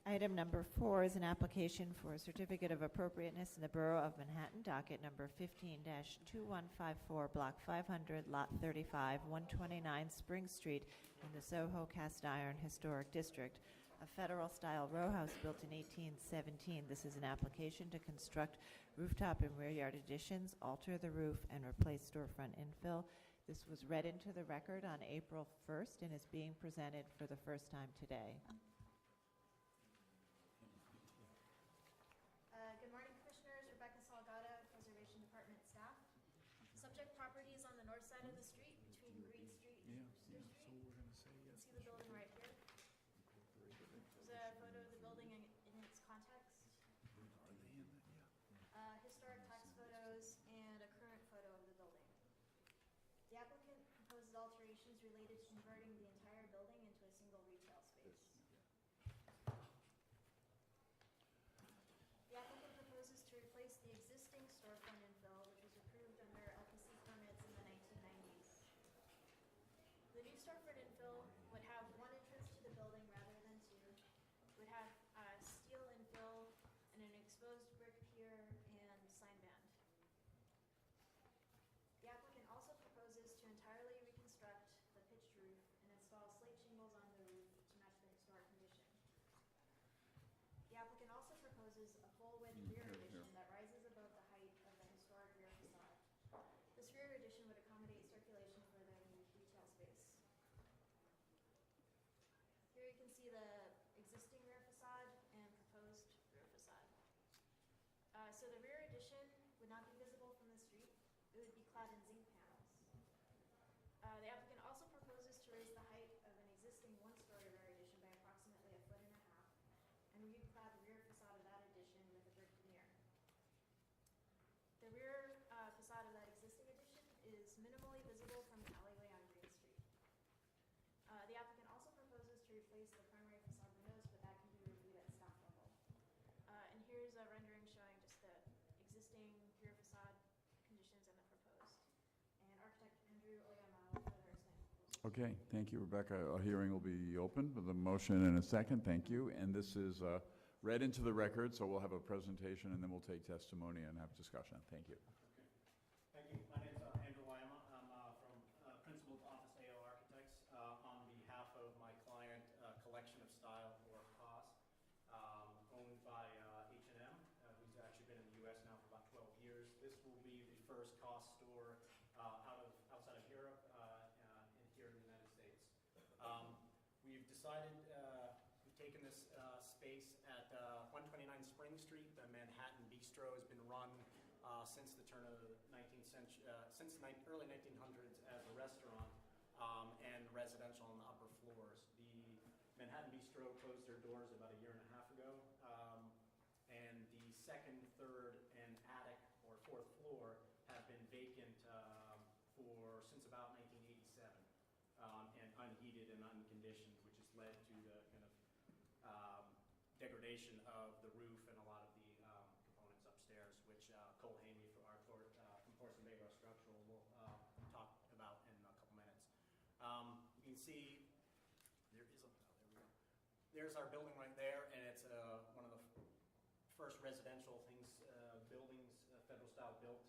Item number 4 is an application for a certificate of appropriateness in the Borough of Manhattan, docket number 15-2154, Block 500, Lot 35, 129 Spring Street in the Soho Cast Iron Historic District. A federal-style row house built in 1817. This is an application to construct rooftop and rear yard additions, alter the roof, and replace storefront infill. This was read into the record on April 1st and is being presented for the first time today. Good morning, Commissioners. Rebecca Salgado, Preservation Department staff. Subject property is on the north side of the street between Green Street and Brewster Street. So we're going to say You can yes. see the building right here. There's a photo of the building in its context, Are they in that? Yeah. historic tax photos, and a current photo of the building. The applicant proposes alterations related to converting the entire building into a single retail space. The applicant proposes to replace the existing storefront infill, which was approved under LPC permits in the 1990s. The new storefront infill would have one entrance to the building rather than two, would have steel infill and an exposed brick pier and sign band. The applicant also proposes to entirely reconstruct the pitched roof and install slate shingles on the roof to match the historic condition. The applicant also proposes a full-width rear addition that rises above the height of the historic rear facade. This rear addition would accommodate circulation for the new retail space. Here you can see the existing rear facade and proposed rear facade. So the rear addition would not be visible from the street. It would be clad in zinc panels. The applicant also proposes to raise the height of an existing one-story rear addition by approximately 1.5 feet and reclad the rear facade of that addition with a brick veneer. The rear facade of that existing addition is minimally visible from the alleyway on Green Street. The applicant also proposes to replace the primary facade windows, but that can be reviewed at staff level. And here's a rendering showing just the existing rear facade conditions and the proposed. And architect Andrew Oyama will further explain. Okay, thank you, Rebecca. A hearing will be opened with a motion and a second. Thank you. And this is read into the record, so we'll have a presentation and then we'll take testimony and have discussion. Thank you. Okay. Thank you. My name is Andrew Wyama. I'm from Principal's Office AO Architects on behalf of my client, Collection of Style, or COS, owned by H&M, who's actually been in the U.S. now for about 12 years. This will be the first COS store outside of Europe and here in the United States. We've decided, we've taken this space at 129 Spring Street. The Manhattan Bistro has been run since the turn of the 19th century, since the early 1900s as a restaurant and residential on the upper floors. The Manhattan Bistro closed their doors about 1.5 years ago, and the second, third, and attic or fourth floor have been vacant since about 1987, and unheated and unconditioned, which has led to the kind of degradation of the roof and a lot of the components upstairs, which Cole Hamey from Porcelain Bay Structural will talk about in a couple minutes. You can see there's our building right there, and it's one of the first residential buildings, federal style built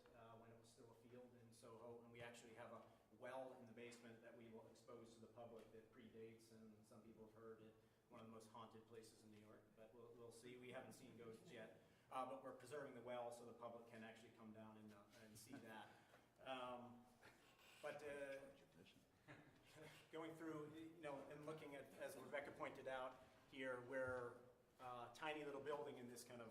when it was still a field in Soho, and we actually have a well in the basement that we will expose to the public that predates, and some people have heard it, one of the most haunted places in New York, but we'll see. We haven't seen ghosts yet, but we're preserving the well so the public can actually come down and see that. Going through, and looking at, as Rebecca pointed out here, we're a tiny little building in this kind of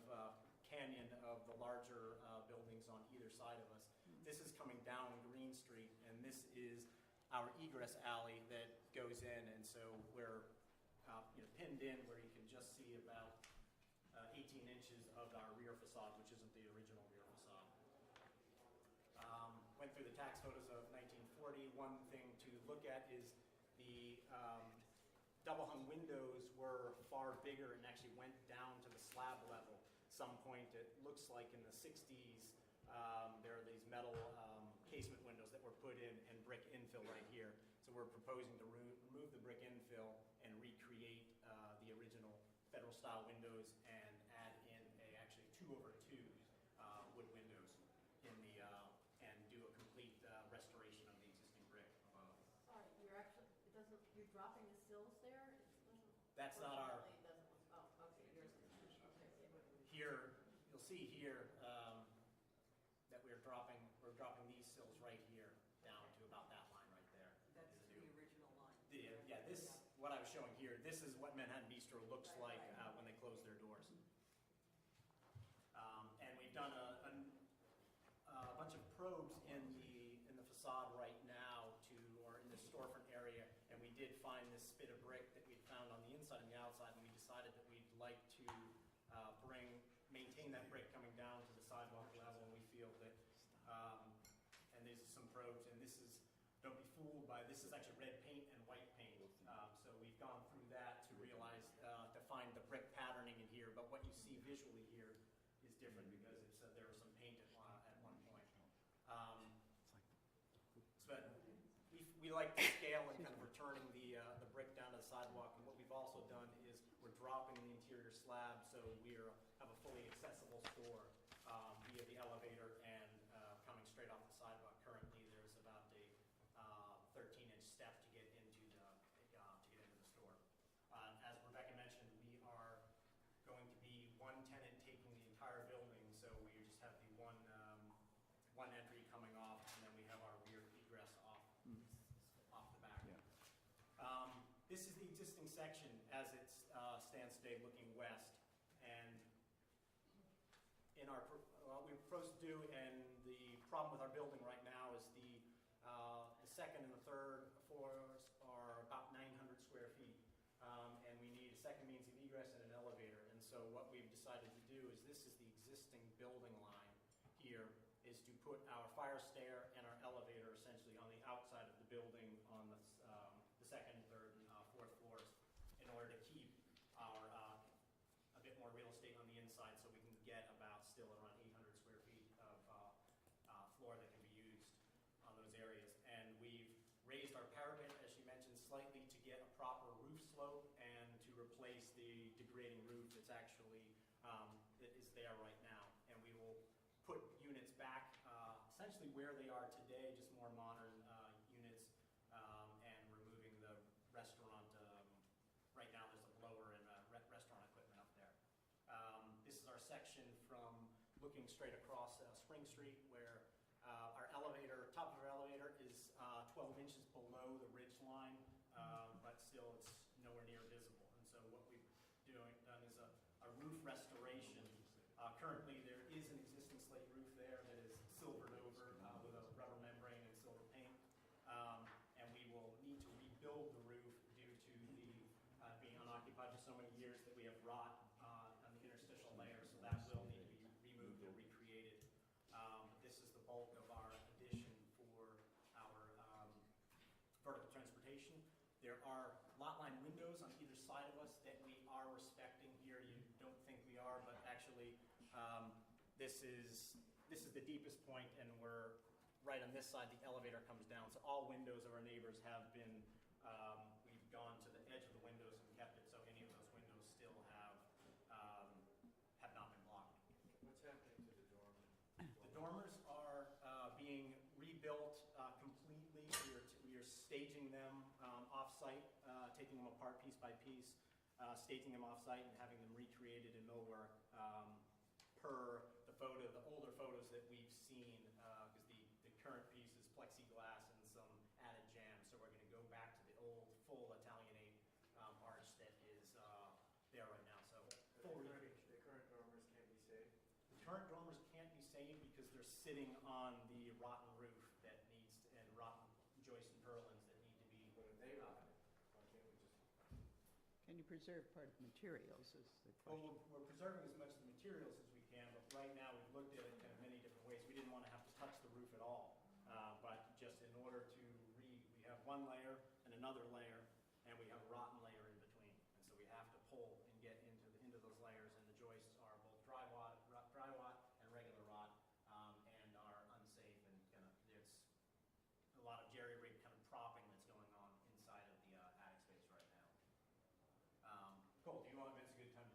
canyon of the larger buildings on either side of us. This is coming down Green Street, and this is our egress alley that goes in, and so we're pinned in where you can just see about 18 inches of our rear facade, which isn't the original rear facade. Went through the tax photos of 1940. One thing to look at is the double hung windows were far bigger and actually went down to the slab level. Some point, it looks like in the 60s, there are these metal casement windows that were put in and brick infill right here. So we're proposing to remove the brick infill and recreate the original federal style windows and add in actually 2/2 wood windows in the, and do a complete restoration of the existing brick above. Sorry, you're actually, it doesn't, you're dropping the sills there? It doesn't. That's not our, It doesn't, oh, okay, yours is, okay. here, you'll see here that we're dropping these sills right here down to about that line right there. That's is the new. original line. Yeah, this, what I was showing here, this is what Manhattan Bistro looks like when they close their doors. And we've done a bunch of probes in the facade right now or in the storefront area, and we did find this spit of brick that we'd found on the inside and the outside, and we decided that we'd like to maintain that brick coming down to the sidewalk level, and we feel that, and these are some probes, and this is, don't be fooled by, this is actually red paint and white paint. So we've gone through that to realize, to find the brick patterning in here, but what you see visually here is different because it's, there was some paint at one point. But we like the scale and kind of returning the brick down to the sidewalk, and what we've also done is we're dropping the interior slab, so we have a fully accessible store via the elevator and coming straight off the sidewalk. Currently, there's about a 13-inch step to get into the store. As Rebecca mentioned, we are going to be one tenant taking the entire building, so we just have the one entry coming off, and then we have our rear egress off the back. Yeah. This is the existing section as it stands today, looking west, and in our what we're supposed to do, and the problem with our building right now is the second and the third floors are about 900 square feet, and we need a second means of egress and an elevator. And so what we've decided to do is, this is the existing building line here, is to put our fire stair and our elevator essentially on the outside of the building on the second, third, and fourth floors, in order to keep our a bit more real estate on the inside, so we can get about still around 800 square feet of floor that can be used on those areas. And we've raised our parapet, as she mentioned, slightly to get a proper roof slope and to replace the degrading roof that's actually that is there right now. And we will put units back essentially where they are today, just more modern units, and removing the restaurant. Right now there's a blower and restaurant equipment up there. This is our section from looking straight across Spring Street, where our elevator, top of our elevator is 12 inches below the ridge line, but still it's nowhere near visible. And so what we've done is a roof restoration. Currently there is an existing slate roof there that is silvered over with a rubber membrane and silver paint. And we will need to rebuild the roof due to the being unoccupied for so many years that we have rot on the interstitial layer, so that will need to be removed and recreated. This is the bulk of our addition for our vertical transportation. There are lot line windows on either side of us that we are respecting here. You don't think we are, but actually this is the deepest point, and we're right on this side. The elevator comes down, so all windows of our neighbors have been, we've gone to the edge of the windows and kept it so any of those windows still have not been blocked. What's happening to the dormers? The dormers are being rebuilt completely. We are staging them off-site, taking them apart piece by piece, staging them off-site and having them recreated in millwork per the older photos that we've seen, because the current piece is plexiglass and some added jam. So we're going to go back to the old full Italianate arch that is there right now. So full recreation. The current dormers can't be saved? The current dormers can't be saved because they're sitting on the rotten roof that needs and rotten joists and purlins that need to be. But if they rot, why can't we just? Can you preserve part of the materials is the Well, question. we're preserving as much of the materials as we can, but right now we've looked at it kind of many different ways. We didn't want to have to touch the roof at all, but just in order to we have one layer and another layer, and we have a rotten layer in between, and so we have to pull and get into those layers, and the joists are both dry rot and regular rot, and are unsafe, and kind of there's a lot of jerry-rig kind of propping that's going on inside of the attic space right now. Cole, do you want? It's a good time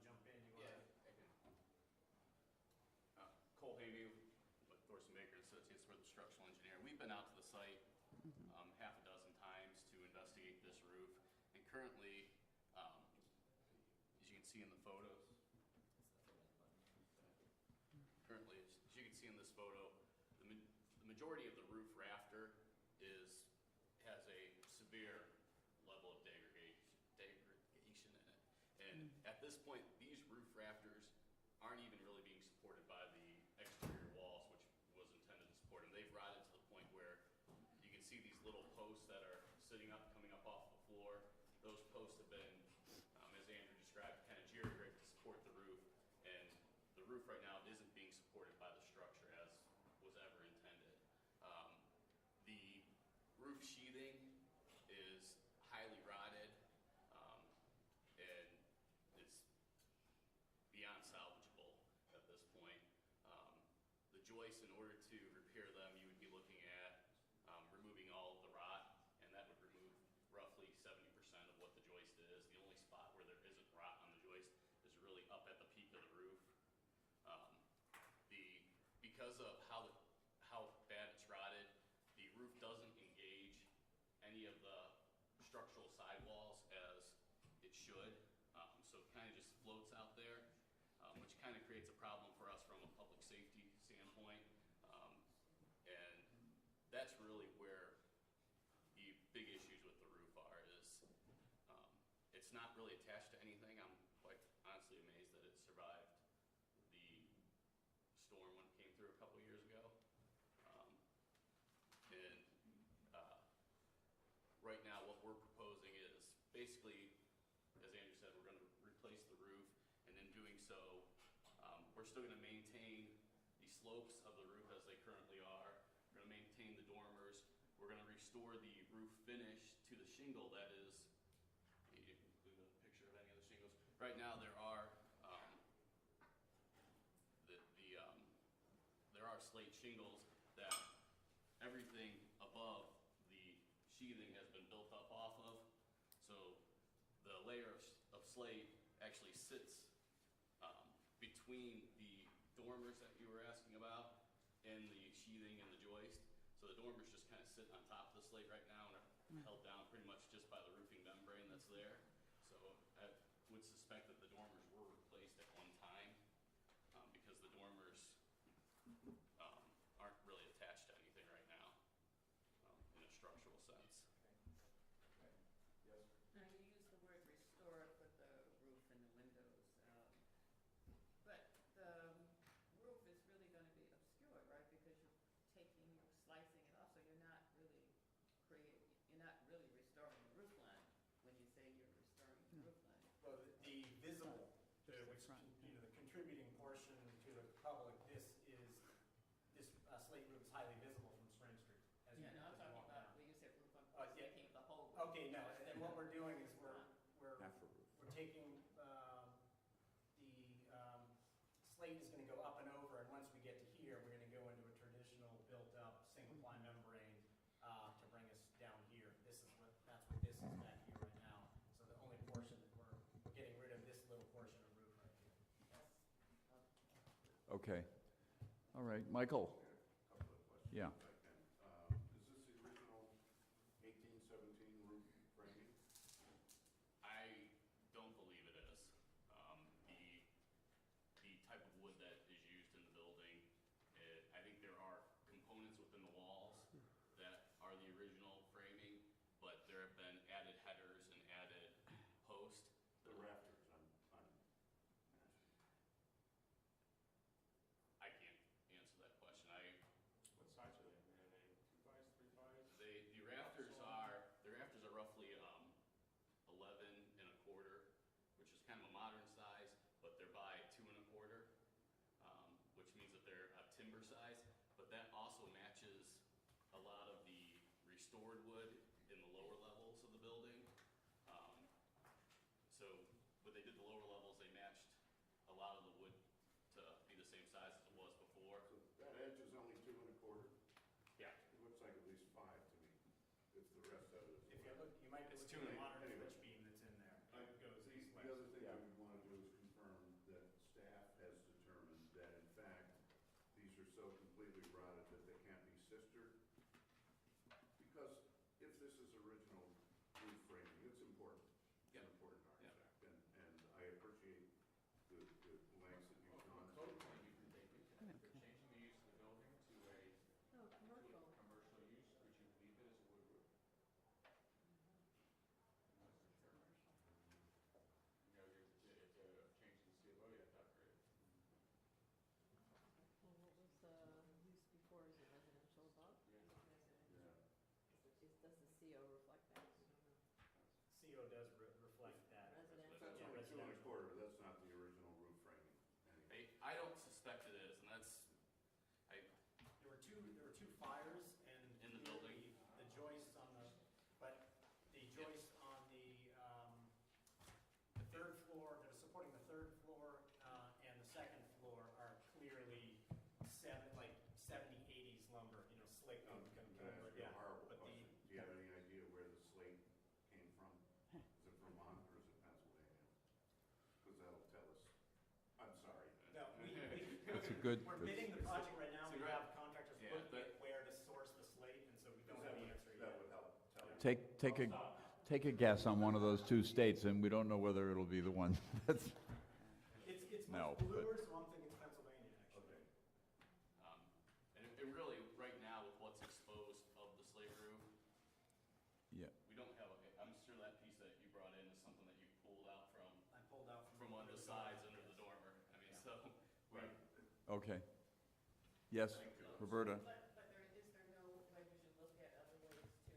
structural engineer. We've been out to the site half a dozen times to investigate this roof. And currently, as you can see in the photos, as you can see in this photo, the majority of the roof rafter has a severe level of degradation in it. And at this point, these roof rafters aren't even really being supported by the exterior walls, which was intended to support them. They've rotted to the point where you can see these little posts that are sitting up, coming up off the floor. Those posts have been, as Andrew described, kind of jerry-rigged to support the roof. And the roof right now isn't being supported by the structure as was ever intended. The roof sheathing is highly rotted, and it's beyond salvageable at this point. The joists, in order to repair them, you would be looking at removing all of the rot, and that would remove roughly 70% of what the joist is. The only spot where there isn't rot on the joist is really up at the peak of the roof. Because of how bad it's rotted, the roof doesn't engage any of the structural sidewalls as it should. So it kind of just floats out there, which kind of creates a problem for us from a public safety standpoint. And that's really where the big issues with the roof are, is it's not really attached to anything. I'm quite honestly amazed that it survived the storm when it came through a couple years ago. Right now, what we're proposing is basically, as Andrew said, we're going to replace the roof, and in doing so, we're still going to maintain the slopes of the roof as they currently are. We're going to maintain the dormers. We're going to restore the roof finish to the shingle that is. You didn't include a picture of any of the shingles. Right now, there are slate shingles that everything above the sheathing has been built up off of. So the layer of slate actually sits between the dormers that you were asking about and the sheathing and the joist. So the dormers just kind of sit on top of the slate right now and are held down pretty much just by the roofing membrane that's there. So I would suspect that the dormers were replaced at one time because the dormers aren't really attached to anything right now in a structural sense. Yes? Now, you use the word restore for the roof and the windows, but the roof is really going to be obscured, right? Because you're slicing it off, so you're not really restoring the roof line when you say you're restoring the roof line. Well, the visible, which, the contributing portion to the public, this slate roof is highly visible from Spring Street. As you, Yeah, no, I'm as you talking walk about, down. when you said roof, I'm Yeah. thinking of the whole roof. Okay, no, and what we're doing is we're Half a roof. taking, slate is gonna go up and over, and once we get to here, we're gonna go into a traditional built-up single-ply membrane, to bring us down here. That's what this is back here right now. So the only portion that we're getting rid of this little portion of roof right here. Okay. All right, Michael? Couple of questions. Yeah. If I can. Is this the original 1817 roof framing? I don't believe it is. The type of wood that is used in the building, I think there are components within the walls that are the original framing, but there have been added headers and added posts. The rafters, I'm I can't answer that question. what size are they? Are they 2x, 3x? The rafters are roughly 11 and a quarter, which is kind of a modern size, but they're by 2 and a quarter, which means that they're a timber size. But that also matches a lot of the restored wood in the lower levels of the building. So when they did the lower levels, they matched a lot of the wood to be the same size as it was before. So that edge is only 2 and a quarter? Yeah. It looks like at least 5 to me, if the rest of it is. If you look, you might be It's looking at the two modern anyway. switch beam that's in there. It goes The east-west. other thing I would want to do is confirm that staff has determined that in fact, these are so completely rotted that they can't be cisterns important. It's an important artifact, and I appreciate the lengths that you've From gone a to. code point of view, they can. If they're changing the use of the building to a No, commercial. commercial use, would you leave it as a wood roof? You know, if they're changing the C of O, you have to upgrade it. Well, what was the use before? Is it residential above? Yeah. Does the CO reflect that? CO does reflect that. Residential. That's Yeah, only 2 1/4, residential. that's not the original roof framing. Anyway. I don't suspect it is, and that's, There were two fires and. In the building. The joists on the, but the joists on the third floor, that are supporting the third floor, and the second floor are clearly like 70s, 80s lumber, slick. Can I ask you a horrible But question? Do you have any idea where the slate came from? Is it Vermont or is it Pennsylvania? Because that'll tell us. I'm sorry. No, That's a good, we're bidding the project right now. So We right- have contractors yeah, looking but- at where to source the slate, and so we don't have the answer That yet. would help tell you. take a guess on one of those two states, and we don't know whether it'll be the one that's, It's No, much but- bluer, so I'm thinking it's Pennsylvania, actually. Okay. and really, right now, with what's exposed of the slate roof, yeah. we don't have, I'm sure that piece that you brought in is something that you pulled out I pulled out from one of the sides under the dormer. I mean, so, Right. Okay. Yes, Roberta? But there, is there no way we should look at other ways to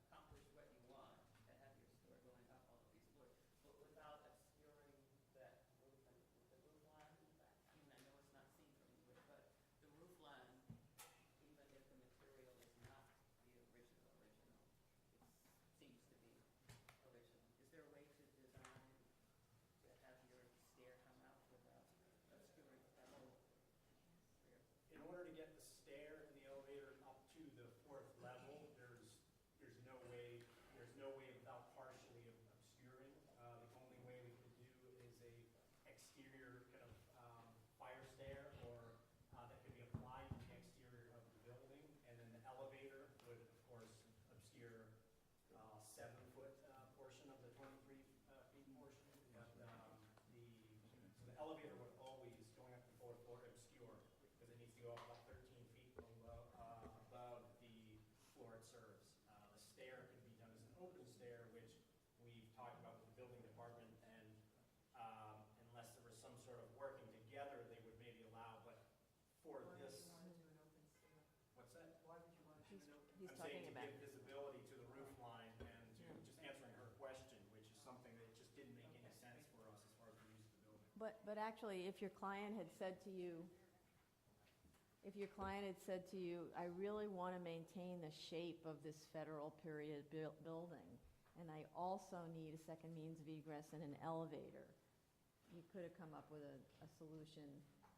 accomplish what you want, to have your store going up all of these floors, but without obscuring that roof and the roof line? I mean, I know it's not seen from here, but the roof line, even if the material is not the original, it seems to be original. Is there a way to design to have your stair come out without obscuring that whole rear? In order to get the stair and the elevator up to the fourth level, there's no way without partially obscuring. The only way we could do is a exterior kind of fire stair, or that could be applied to the exterior of the building, and then the elevator would, of course, obscure 7-foot portion of the 23 feet portion. But so the elevator would always, going up to the fourth floor, obscure, because it needs to go up about 13 feet below, above the floor it serves. The stair could be done as an open stair, which we've talked about with the building department, and unless there was some sort of working together, they would maybe allow, but for this, what's that? He's I'm talking saying to about, give visibility to the roof line and to, just answering her question, which is something that just didn't make any sense for us as far as the use of the building. But actually, if your client had said to you, I really want to maintain the shape of this federal period building, and I also need a second means of egress and an elevator, you could have come up with a solution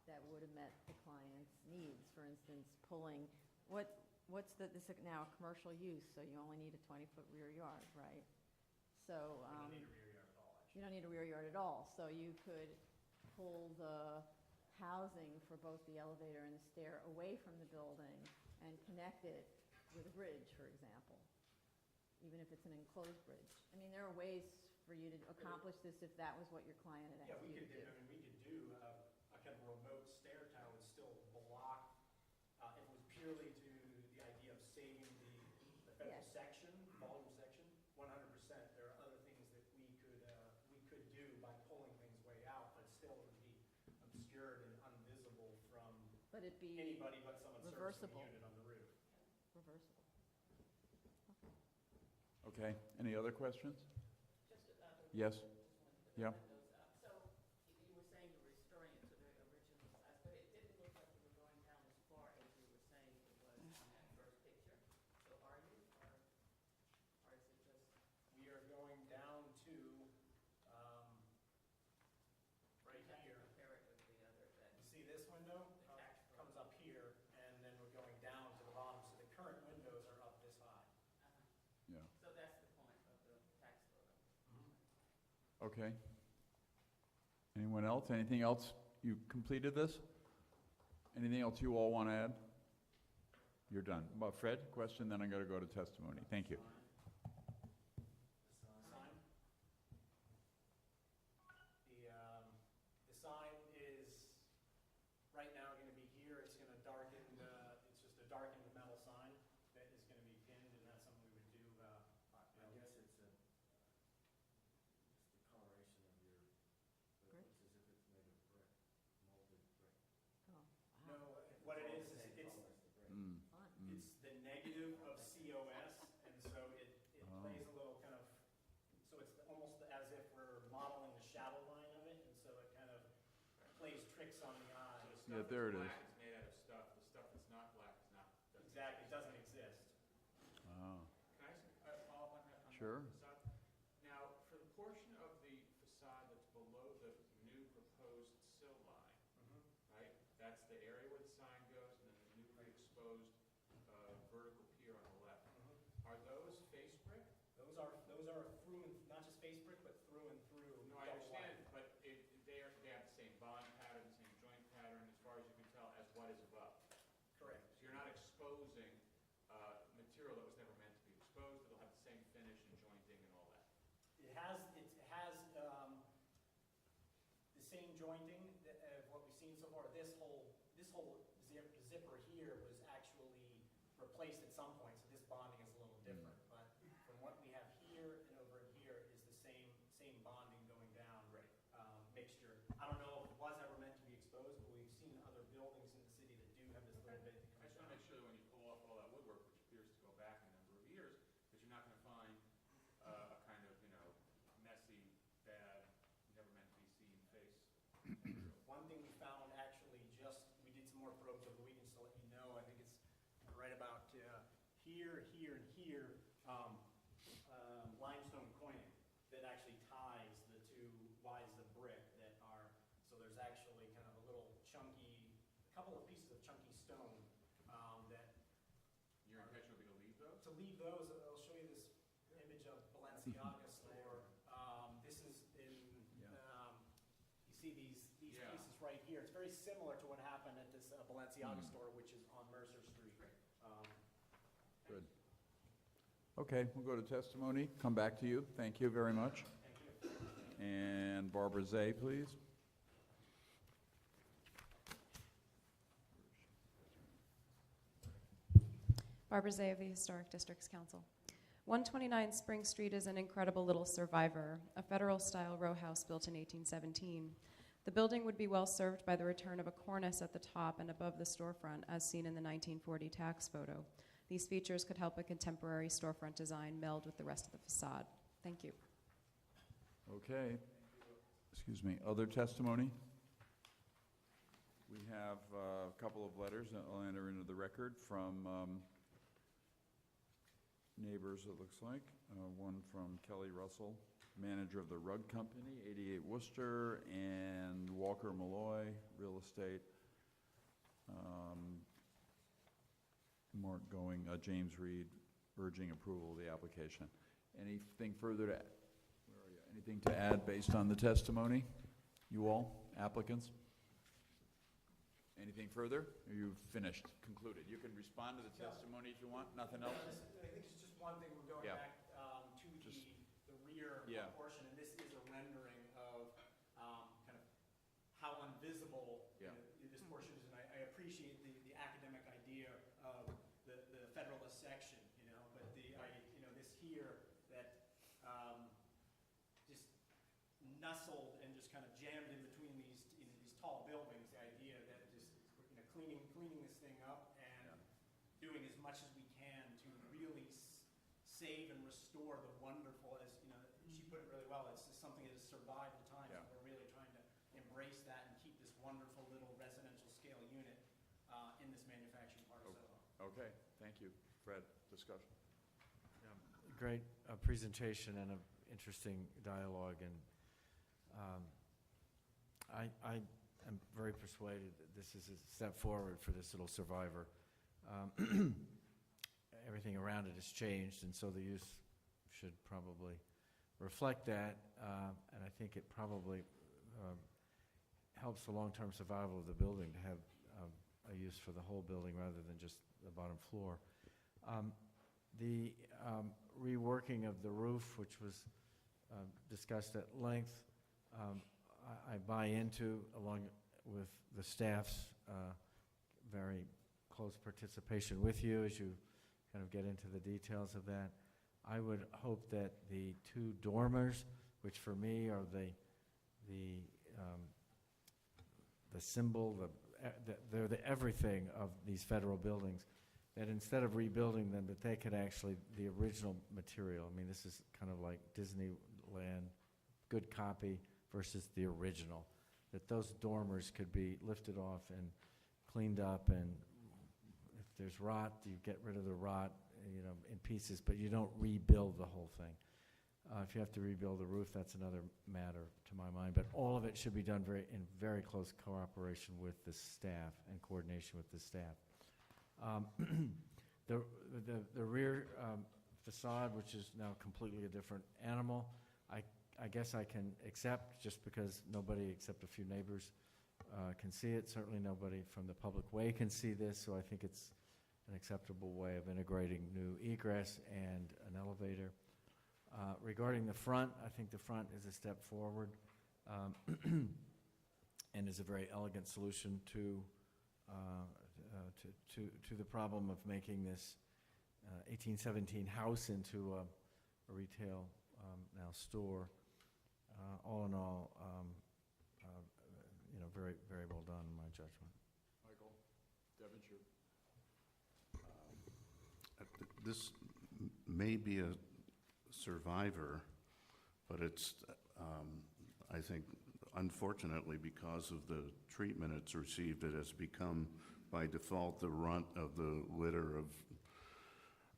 that would have met the client's needs. For instance, pulling, this is now a commercial use, so you only need a 20-foot rear yard, right? So. We don't need a rear yard at all, actually. You don't need a rear yard at all, so you could pull the housing for both the elevator and the stair away from the building and connect it with a bridge, for example, even if it's an enclosed bridge. I mean, there are ways for you to accomplish this if that was what your client had Yeah, asked you to do. we could do a kind of remote stair tower would still block, if it was purely to the idea of saving the federal Yes. section, volume section, 100%. There are other things that we could do by pulling things way out, but still it would be obscured and unvisible from But it'd be anybody but someone servicing the reversible. unit on the roof. reversible. Okay, any other questions? Just Yes. just wanted to Yeah. line those up. So you were saying you were restoring it to the original size, but it didn't look like you were going down as far as you were saying it was on that first picture. So are you, or is it just? We are going down to, right you have to here. compare it with the other, that You see this window? The tax roll. Comes up here, and then we're going down to the bottom, so the current windows are up this high. Yeah. So that's the point of the tax photo. Okay. Anyone else? Anything else? You completed this? Anything else you all want to add? You're done. Fred, question, then I'm going to go to testimony. Thank you. Sign? Yeah, there it is. Black is made out of stuff, the stuff that's not black is not. Exactly, it doesn't exist. Oh, Can I just follow up on that? Sure. The facade? Now, for the portion of the facade that's below the new proposed sill line, right? That's the area where the sign goes, and then the newly exposed vertical pier on the left. Are those face brick? Those are through, and not just face brick, but through and through. No, I double wide. understand, but they have the same bond pattern, the same joint pattern, as far as you can tell, as what is above. Correct. So you're not exposing material that was never meant to be exposed. It'll have the same finish and jointing and all that. It has the same jointing of what we've seen so far. This whole zipper here was actually replaced at some point, so this bonding is a little different. But from what we have here and over in here is the same bonding going down. Right. Mixture. I don't know if it was ever meant to be exposed, but we've seen other buildings in the city that do have this little bit that I comes just want to down. make sure that when you pull off all that woodwork, which appears to go back a number of years, that you're not going to find a kind of, messy, bad, never meant to be seen face. One thing we found actually we did some more probes over the weekend, so to let you know, I think it's right about here, here, and here, limestone coining that actually ties the two wides of brick that are, so there's actually kind of a little a couple of pieces of chunky stone that Your intention would be to leave those? to leave those. I'll show you this image of Balenciaga store. This is in, you see these Yeah. pieces right here. It's very similar to what happened at this Balenciaga store, which is on Mercer Street. good. Okay, we'll go to testimony, come back to you. Thank you very much. Thank you. And Barbara Zay, please. Barbara Zay of the Historic Districts Council. 129 Spring Street is an incredible little survivor, a federal-style row house built in 1817. The building would be well served by the return of a cornice at the top and above the storefront, as seen in the 1940 tax photo. These features could help a contemporary storefront design meld with the rest of the facade. Thank you. Okay. Excuse me, other testimony? We have a couple of letters that I'll enter into the record from neighbors, it looks like. One from Kelly Russell, manager of the Rug Company, 88 Worcester, and Walker Malloy, real estate. Mark Going, James Reed, urging approval of the application. Anything further to, where are you? Anything to add based on the testimony? You all, applicants? Anything further? Are you finished, concluded? You can respond to the testimony if you want, nothing else? I think it's just one thing, we're going Yeah. back to the rear Yeah. portion, and this is a rendering of kind of how invisible Yeah. This portion is, and I appreciate the academic idea of the Federalist section, but this here that just nestled and just kind of jammed in between these tall buildings, the idea that just cleaning this thing up and doing as much as we can to really save and restore the wonderful, as she put it really well, it's just something that has survived the times. Yeah. And we're really trying to embrace that and keep this wonderful little residential scale unit in this manufacturing part of Soho. Okay, thank you. Fred, discussion. Great presentation and an interesting dialogue, and I am very persuaded that this is a step forward for this little survivor. Everything around it has changed, and so the use should probably reflect that, and I think it probably helps the long-term survival of the building to have a use for the whole building rather than just the bottom floor. The reworking of the roof, which was discussed at length, I buy into, along with the staff's very close participation with you as you kind of get into the details of that. I would hope that the two dormers, which for me are the symbol, they're the everything of these federal buildings, that instead of rebuilding them, that they could actually, the original material, I mean, this is kind of like Disneyland, good copy versus the original, that those dormers could be lifted off and cleaned up, and if there's rot, you get rid of the rot, in pieces, but you don't rebuild the whole thing. If you have to rebuild the roof, that's another matter to my mind, but all of it should be done in very close cooperation with the staff and coordination with the staff. The rear facade, which is now completely a different animal, I guess I can accept, just because nobody except a few neighbors can see it. Certainly nobody from the public way can see this, so I think it's an acceptable way of integrating new egress and an elevator. Regarding the front, I think the front is a step forward and is a very elegant solution to the problem of making this 1817 house into a retail now store. All in all, very, very well done in my judgment. Michael, Devonshire. This may be a survivor, but it's, I think, unfortunately, because of the treatment it's received, it has become, by default, the runt of the litter of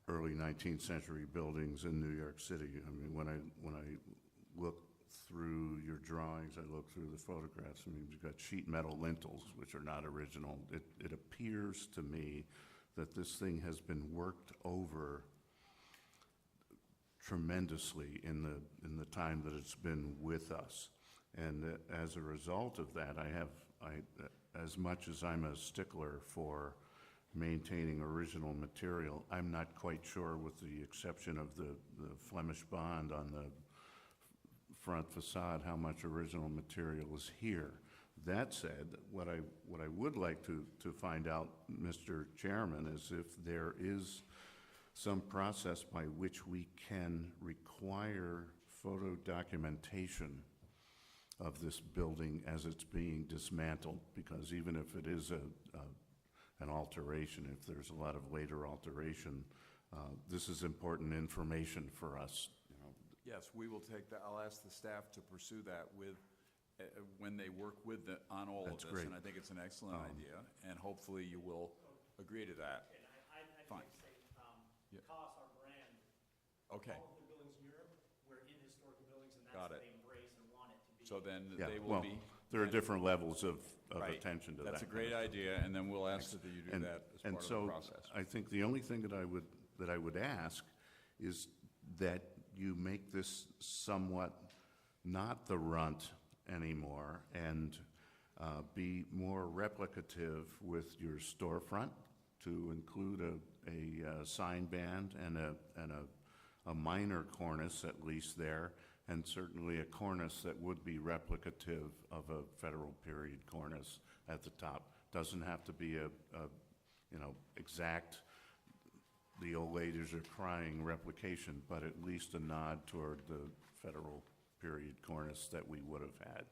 early 19th century buildings in New York City. I mean, when I look through your drawings, I look through the photographs, I mean, you've got sheet metal lintels, which are not original. It appears to me that this thing has been worked over tremendously in the time that it's been with us. And as a result of that, as much as I'm a stickler for maintaining original material, I'm not quite sure, with the exception of the Flemish bond on the front facade, how much original material is here. That said, what I would like to find out, Mr. Chairman, is if there is some process by which we can require photo documentation of this building as it's being dismantled, because even if it is an alteration, if there's a lot of later alteration, this is important information for us. Yes, we will take that. I'll ask the staff to pursue that with, when they work with on all That's of this. great. And I think it's an excellent idea, and hopefully you will agree to that. And I'd Fine. like to say, Yeah. COS, our brand, Okay, all of the buildings in Europe, we're in historical buildings, and Got that's what it. they embrace and want it to be. so then Yeah, they will well, be. there are different levels of Right. attention to that. That's a kind great of idea, and then we'll ask that you do And- that as and part of so the process. I think the only thing that I would ask is that you make this somewhat not the runt anymore, and be more replicative with your storefront, to include a sign band and a minor cornice at least there, and certainly a cornice that would be replicative of a federal period cornice at the top. Doesn't have to be a exact, the old ladies are crying replication, but at least a nod toward the federal period cornice that we would have had.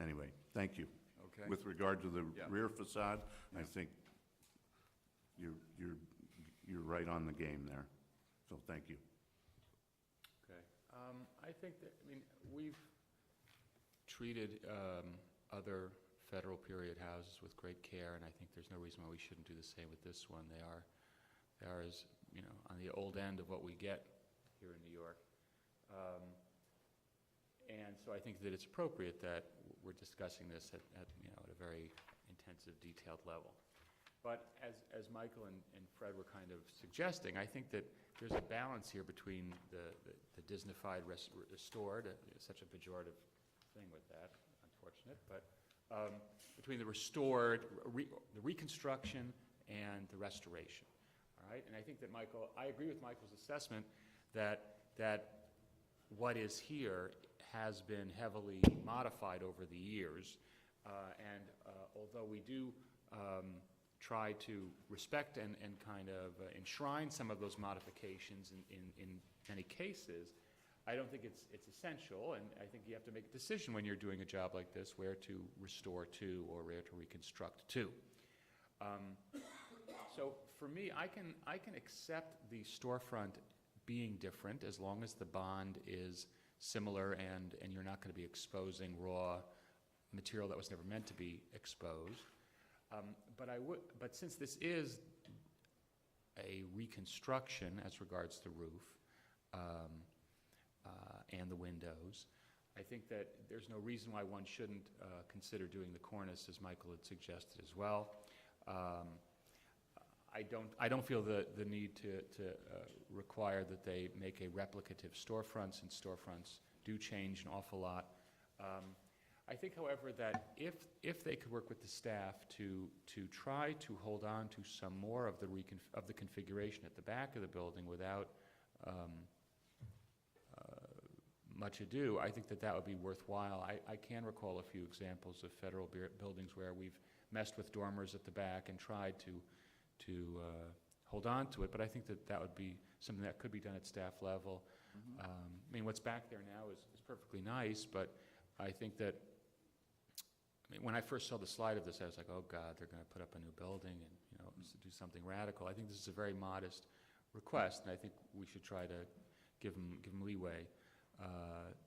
Anyway, thank you. Okay. With regard to the Yeah. rear facade, I Yeah. think you're right on the game there. So thank you. Okay. I think that, we've treated other federal period houses with great care, and I think there's no reason why we shouldn't do the same with this one. They are as, on the old end of what we get here in New York. And so I think that it's appropriate that we're discussing this at a very intensive, detailed level. But as Michael and Fred were kind of suggesting, I think that there's a balance here between the Disneyfied restored, such a pejorative thing with that, unfortunate, but between the restored, the reconstruction, and the restoration. All right, and I think that I agree with Michael's assessment that what is here has been heavily modified over the years, and although we do try to respect and kind of enshrine some of those modifications in many cases, I don't think it's essential, and I think you have to make a decision when you're doing a job like this, where to restore to or where to reconstruct to. So for me, I can accept the storefront being different as long as the bond is similar and you're not going to be exposing raw material that was never meant to be exposed. But since this is a reconstruction as regards the roof and the windows, I think that there's no reason why one shouldn't consider doing the cornice, as Michael had suggested as well. I don't feel the need to require that they make a replicative storefront, since storefronts do change an awful lot. I think, however, that if they could work with the staff to try to hold on to some more of the configuration at the back of the building without much ado, I think that would be worthwhile. I can recall a few examples of federal buildings where we've messed with dormers at the back and tried to hold on to it, but I think that would be something that could be done at staff level. I mean, what's back there now is perfectly nice, but I think that, when I first saw the slide of this, I was like, oh God, they're going to put up a new building and, do something radical. I think this is a very modest request, and I think we should try to give them leeway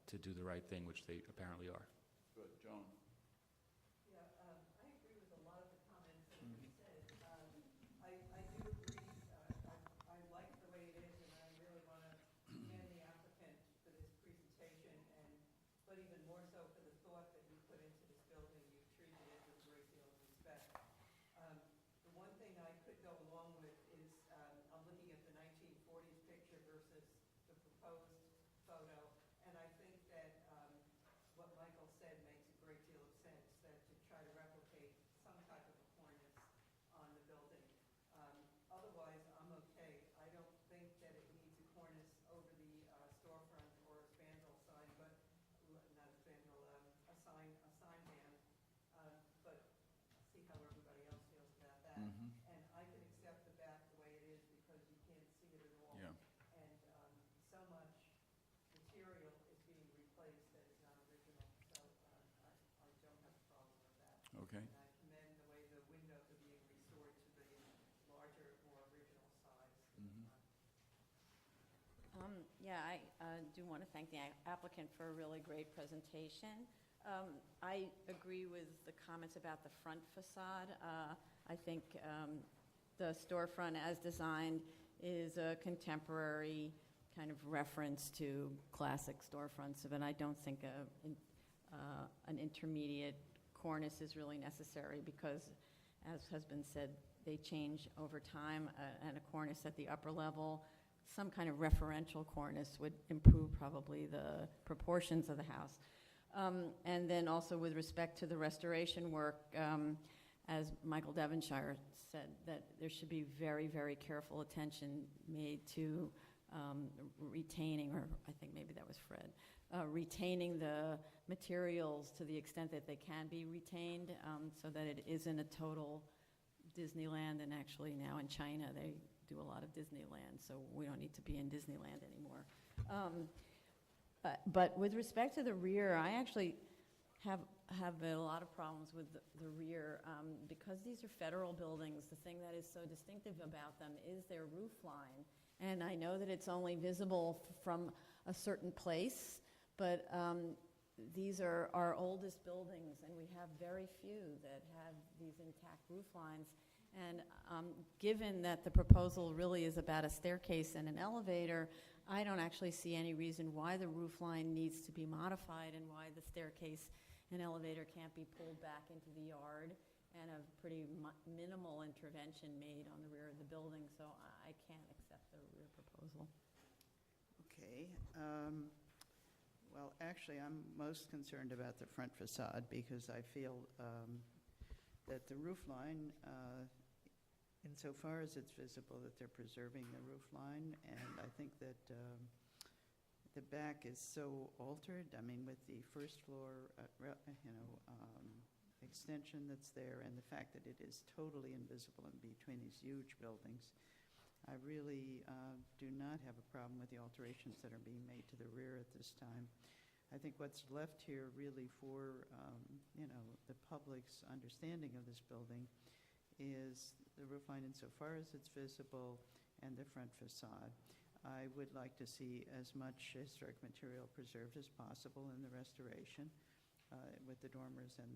to do the right thing, which they apparently are. Good. Joan? Yeah, I agree with a lot of the comments that have been said. I do agree. I like the way it is, and I really want to commend the applicant for this presentation, but even more so for the thought that you put into this building. You treated it with a great deal of respect. The one thing I could go along with is I'm looking at the 1940s picture versus the proposed photo, and I think that what Michael said makes a great deal of sense, that to try to replicate some type of a cornice on the building. Otherwise, I'm okay. I don't think that it needs a cornice over the storefront or a spandrel sign, but not a spandrel, a sign band. But see how everybody else feels about that. And I can accept the back the way it is because you can't see it at all. Yeah. And so much material is being replaced that is not original, so I don't have a problem with that. Okay. And I commend the way the windows are being restored to the larger, more original size. Yeah, I do want to thank the applicant for a really great presentation. I agree with the comments about the front facade. I think the storefront as designed is a contemporary kind of reference to classic storefronts, but I don't think an intermediate cornice is really necessary because, as has been said, they change over time, and a cornice at the upper level, some kind of referential cornice would improve probably the proportions of the house. And then also with respect to the restoration work, as Michael Devonshire said, that there should be very, very careful attention made to retaining, or I think maybe that was Fred, retaining the materials to the extent that they can be retained, so that it isn't a total Disneyland. And actually now in China they do a lot of Disneyland, so we don't need to be in Disneyland anymore. But with respect to the rear, I actually have a lot of problems with the rear because these are federal buildings. The thing that is so distinctive about them is their roof line. And I know that it's only visible from a certain place, but these are our oldest buildings, and we have very few that have these intact roof lines. And given that the proposal really is about a staircase and an elevator, I don't actually see any reason why the roof line needs to be modified and why the staircase and elevator can't be pulled back into the yard and a pretty minimal intervention made on the rear of the building. So I can't accept the rear proposal. Okay. Well, actually, I'm most concerned about the front facade because I feel that the roof line, insofar as it's visible that they're preserving the roof line, and I think that the back is so altered. I mean, with the first floor, extension that's there, and the fact that it is totally invisible in between these huge buildings, I really do not have a problem with the alterations that are being made to the rear at this time. I think what's left here really for, the public's understanding of this building is the roof line insofar as it's visible and the front facade. I would like to see as much historic material preserved as possible in the restoration. with the dormers and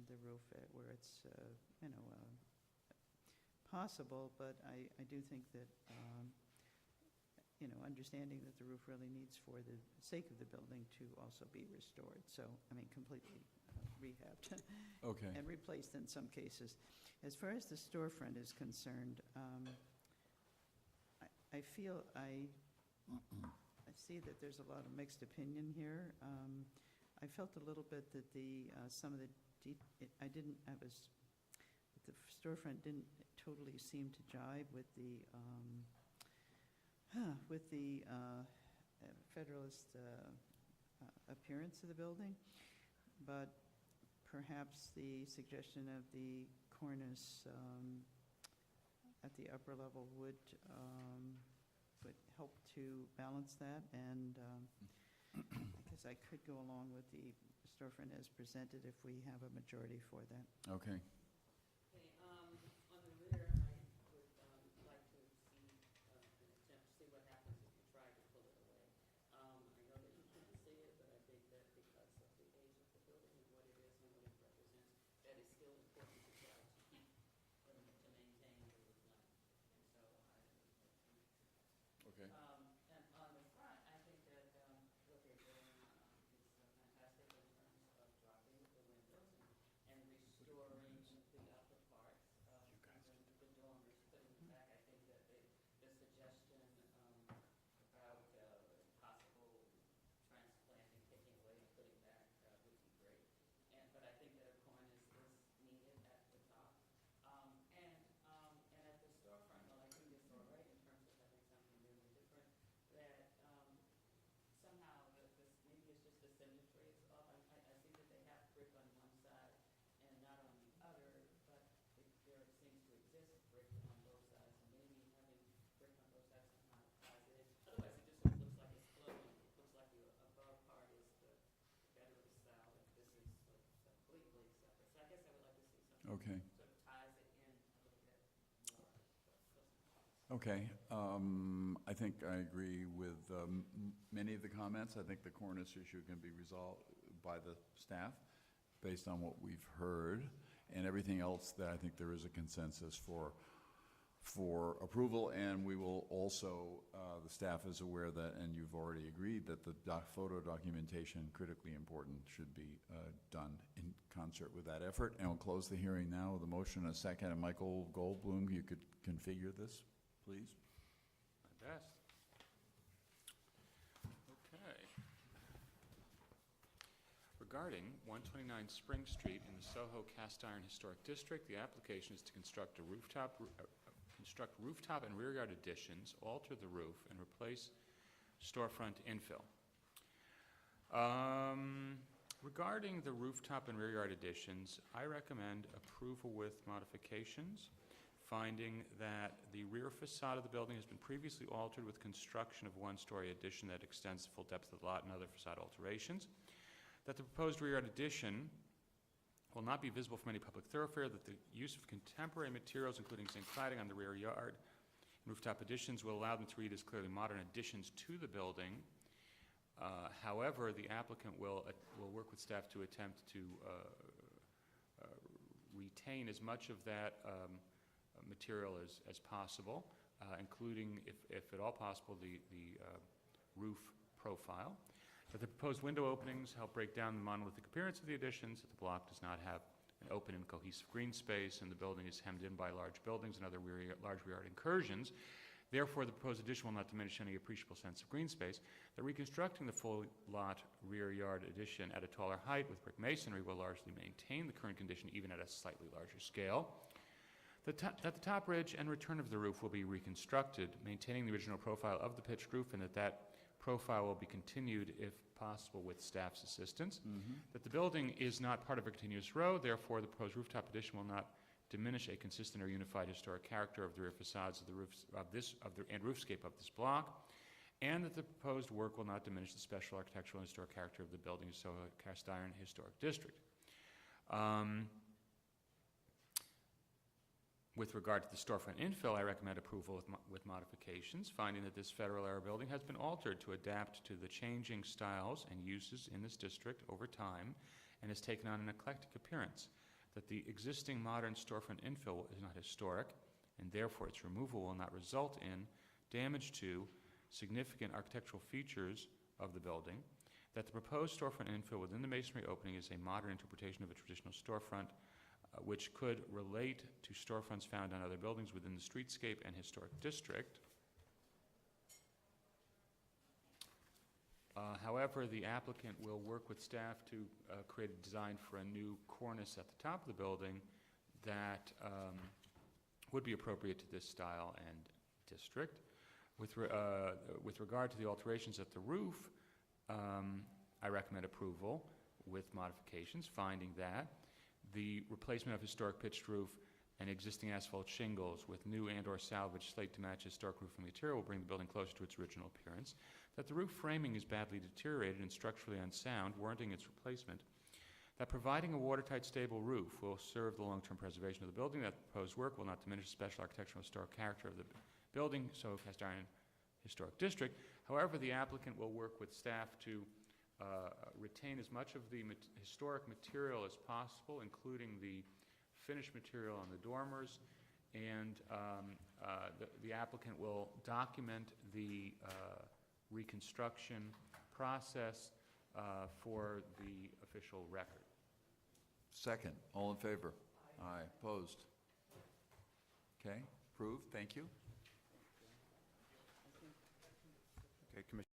the roof where it's, possible, but I do think that, understanding that the roof really needs for the sake of the building to also be restored, so, completely rehabbed Okay. and replaced in some cases. As far as the storefront is concerned, I feel I see that there's a lot of mixed opinion here. I felt a little bit that some of the, the storefront didn't totally seem to jive with the Federalist appearance of the building, but perhaps the suggestion of the cornice at the upper level would help to balance that, and I guess I could go along with the storefront as presented if we have a majority for that. Okay. Okay, on the rear, I would like to see an attempt to see what happens if you try to pull it away. I know that you can't see it, but I think that because of the age of the building and what it is and what it represents, that is still important to try to keep, to maintain the roof line. And so Okay. and on the front, I think that what they're doing is fantastic in terms of dropping the windows and restoring the upper parts of the dormers. But in fact, I think that the suggestion about possible transplanting, taking away and putting back would be great. But I think that a cornice is needed at the top. And at the storefront, well, I think it's all right in terms of having something new and different, that somehow maybe it's just the symmetry is off. I see that they have brick on one side and not on the other, but there seems to exist brick on both sides, and maybe having brick on both sides somehow ties it in. Otherwise, it just looks like it's floating. It looks like the above part is the Federalist style, and this is completely separate. So I guess I would like to see something Okay. sort of ties it in a little bit more. Okay. I think I agree with many of the comments. I think the cornice issue can be resolved by the staff based on what we've heard, and everything else that I think there is a consensus for approval. And we will also, the staff is aware that, and you've already agreed, that the photo documentation, critically important, should be done in concert with that effort. And we'll close the hearing now with a motion and a second. And Michael Goldblum, you could configure this, please? My best. Okay. Regarding 129 Spring Street in the Soho Cast Iron Historic District, the application is to construct rooftop and rear yard additions, alter the roof, and replace storefront infill. Regarding the rooftop and rear yard additions, I recommend approval with modifications, finding that the rear facade of the building has been previously altered with construction of one-story addition that extends the full depth of the lot and other facade alterations, that the proposed rear yard addition will not be visible from any public thoroughfare, that the use of contemporary materials, including zinc cladding on the rear yard and rooftop additions, will allow them to read as clearly modern additions to the building. However, the applicant will work with staff to attempt to retain as much of that material as possible, including, if at all possible, the roof profile. That the proposed window openings help break down the monolithic appearance of the additions, that the block does not have an open and cohesive green space, and the building is hemmed in by large buildings and other large rear yard incursions. Therefore, the proposed addition will not diminish any appreciable sense of green space. That reconstructing the full lot rear yard addition at a taller height with brick masonry will largely maintain the current condition, even at a slightly larger scale. That the top ridge and return of the roof will be reconstructed, maintaining the original profile of the pitched roof, and that profile will be continued, if possible, with staff's assistance. That the building is not part of a continuous row, therefore the proposed rooftop addition will not diminish a consistent or unified historic character of the rear facades of the roofs and roofscape of this block, and that the proposed work will not diminish the special architectural and historic character of the building's Soho Cast Iron Historic District. With regard to the storefront infill, I recommend approval with modifications, finding that this federal-era building has been altered to adapt to the changing styles and uses in this district over time, and has taken on an eclectic appearance, that the existing modern storefront infill is not historic, and therefore its removal will not result in damage to significant architectural features of the building, that the proposed storefront infill within the masonry opening is a modern interpretation of a traditional storefront, which could relate to storefronts found on other buildings within the streetscape and historic district. However, the applicant will work with staff to create a design for a new cornice at the top of the building that would be appropriate to this style and district. With regard to the alterations at the roof, I recommend approval with modifications, finding that the replacement of historic pitched roof and existing asphalt shingles with new and/or salvaged slate to match historic roofing material will bring the building closer to its original appearance, that the roof framing is badly deteriorated and structurally unsound, warranting its replacement, that providing a watertight, stable roof will serve the long-term preservation of the building, that the proposed work will not diminish the special architectural historic character of the building, so Cast Iron Historic District. However, the applicant will work with staff to retain as much of the historic material as possible, including the finished material on the dormers, and the applicant will document the reconstruction process for the official record. Second, all in favor? Aye. Opposed? Okay, approved, thank you. Okay, Commissioner.